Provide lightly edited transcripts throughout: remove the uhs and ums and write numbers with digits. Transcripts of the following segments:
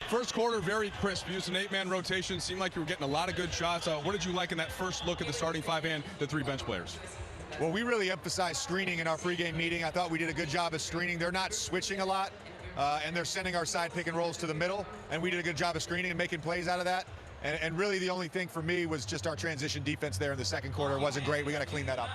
First quarter, very crisp. Used an 8-man rotation. Seemed like you were getting a lot of good shots. What did you like in that first look at the starting 5 and the 3 bench players? Well, we really emphasized screening in our pregame meeting. I thought we did a good job of screening. They're not switching a lot, and they're sending our side pick and rolls to the middle, and we did a good job of screening and making plays out of that. And really the only thing for me was just our transition defense there in the second quarter. It wasn't great. We got to clean that up.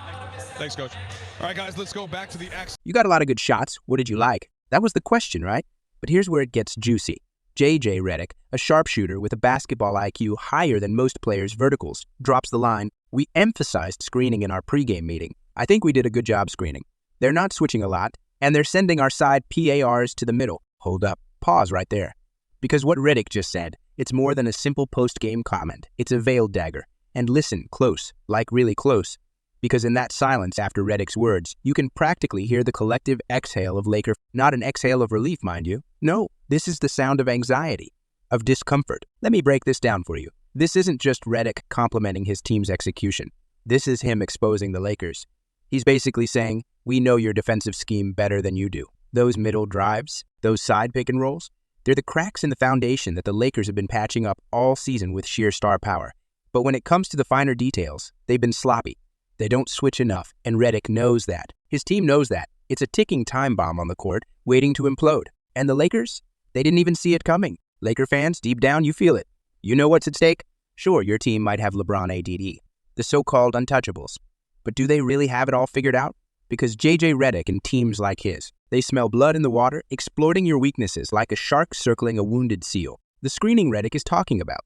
Thanks, Coach. All right, guys, let's go back to the X. You got a lot of good shots. What did you like? That was the question, right? But here's where it gets juicy. JJ Redick, a sharpshooter with a basketball IQ higher than most players' verticals, drops the line, "We emphasized screening in our pregame meeting. I think we did a good job screening. They're not switching a lot, and they're sending our side PARs to the middle." Hold up. Pause right there. Because what Redick just said, it's more than a simple post-game comment. It's a veiled dagger. And listen close, like really close. Because in that silence after Redick's words, you can practically hear the collective exhale of Laker. Not an exhale of relief, mind you. No, this is the sound of anxiety, of discomfort. Let me break this down for you. This isn't just Redick complimenting his team's execution. This is him exposing the Lakers. He's basically saying, we know your defensive scheme better than you do. Those middle drives, those side pick and rolls, they're the cracks in the foundation that the Lakers have been patching up all season with sheer star power. But when it comes to the finer details, they've been sloppy. They don't switch enough, and Redick knows that. His team knows that. It's a ticking time bomb on the court, waiting to implode. And the Lakers? They didn't even see it coming. Laker fans, deep down, you feel it. You know what's at stake? Sure, your team might have LeBron ADD, the so-called untouchables. But do they really have it all figured out? Because JJ Redick and teams like his, they smell blood in the water, exploiting your weaknesses like a shark circling a wounded seal. The screening Redick is talking about.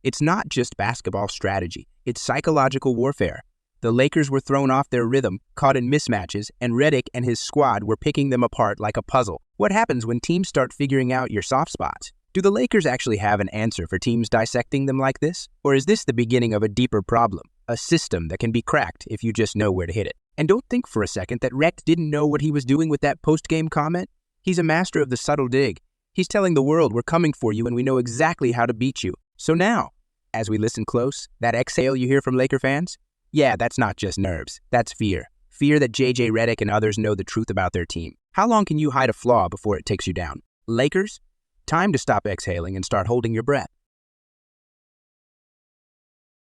It's not just basketball strategy. It's psychological warfare. The Lakers were thrown off their rhythm, caught in mismatches, and Redick and his squad were picking them apart like a puzzle. What happens when teams start figuring out your soft spots? Do the Lakers actually have an answer for teams dissecting them like this? Or is this the beginning of a deeper problem? A system that can be cracked if you just know where to hit it. And don't think for a second that Redick didn't know what he was doing with that post-game comment. He's a master of the subtle dig. He's telling the world we're coming for you and we know exactly how to beat you. So now, as we listen close, that exhale you hear from Laker fans? Yeah, that's not just nerves. That's fear. Fear that JJ Redick and others know the truth about their team. How long can you hide a flaw before it takes you down? Lakers? Time to stop exhaling and start holding your breath.